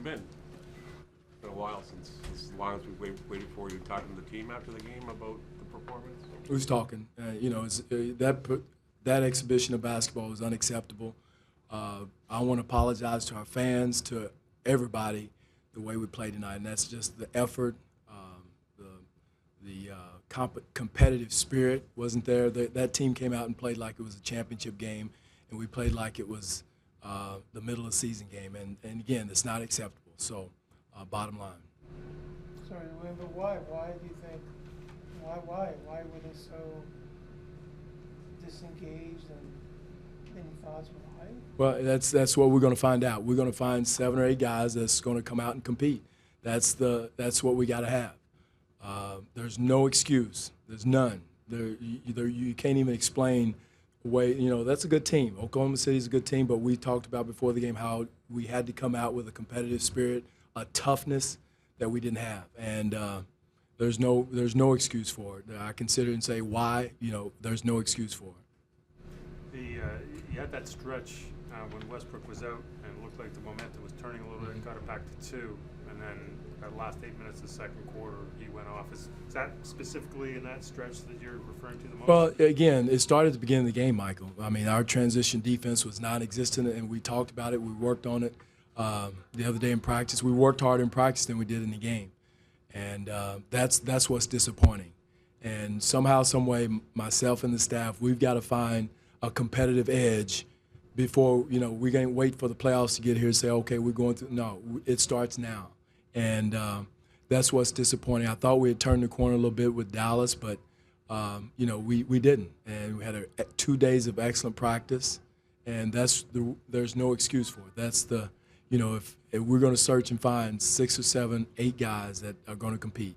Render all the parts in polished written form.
you been? It's been a while since as long as we waited for you talking to the team after the game about the performance. We was talking. That exhibition of basketball was unacceptable. I want to apologize to our fans, to everybody, the way we played tonight, and that's just the effort, the competitive spirit wasn't there. That team came out and played like it was a championship game, and we played like it was the middle of the season game. And again, it's not acceptable. So, bottom line. Sorry, but why? Why do you think? Why were they so disengaged, and any thoughts why? Well, that's what we're going to find out. We're going to find 7 or 8 guys that's going to come out and compete. That's what we got to have. There's no excuse. There's none. You can't even explain away. That's a good team. Oklahoma City's a good team, but we talked about before the game how we had to come out with a competitive spirit, a toughness that we didn't have, and there's no excuse for it. I consider and say why. There's no excuse for it. You had that stretch when Westbrook was out, and it looked like the momentum was turning a little bit. Got it back to 2, and then that last 8 minutes of the second quarter, he went off. Is that specifically in that stretch that you're referring to the most? Well, again, it started at the beginning of the game, Michael. I mean, our transition defense was non-existent, and we talked about it. We worked on it the other day in practice. We worked harder in practice than we did in the game, and that's what's disappointing. And somehow, some way, myself and the staff, we've got to find a competitive edge before, we're going to wait for the playoffs to get here and say, okay, we're going through. No, it starts now. And that's what's disappointing. I thought we had turned the corner a little bit with Dallas, but, we didn't. And we had 2 days of excellent practice, and there's no excuse for it. That's if we're going to search and find 6 or 7, 8 guys that are going to compete.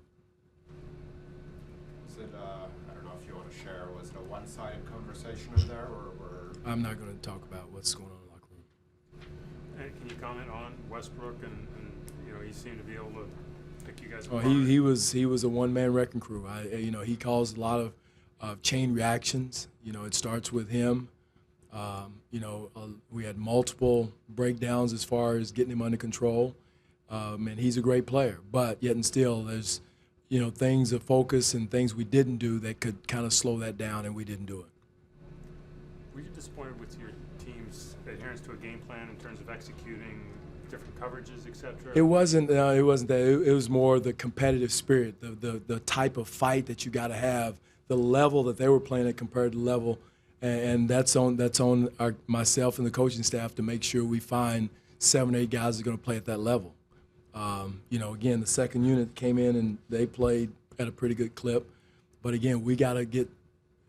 Was it, I don't know if you want to share, was it a one-sided conversation in there, or? I'm not going to talk about what's going on in the locker room. And can you comment on Westbrook and he seemed to be able to pick you guys apart? He was a one-man wrecking crew. He caused a lot of chain reactions. It starts with him. We had multiple breakdowns as far as getting him under control. And he's a great player, but yet and still there's things of focus and things we didn't do that could kind of slow that down, and we didn't do it. Were you disappointed with your team's adherence to a game plan in terms of executing different coverages, et cetera? It wasn't that. It was more the competitive spirit, the type of fight that you got to have, the level that they were playing at compared to the level, and that's on myself and the coaching staff to make sure we find 7 or 8 guys that are going to play at that level. Again, the second unit came in and they played at a pretty good clip, but again, we got to get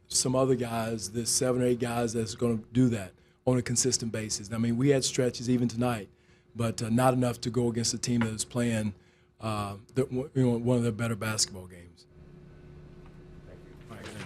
some other guys, there's 7 or 8 guys that's going to do that on a consistent basis. I mean, we had stretches even tonight, but not enough to go against a team that is playing one of their better basketball games. Thank you. All right,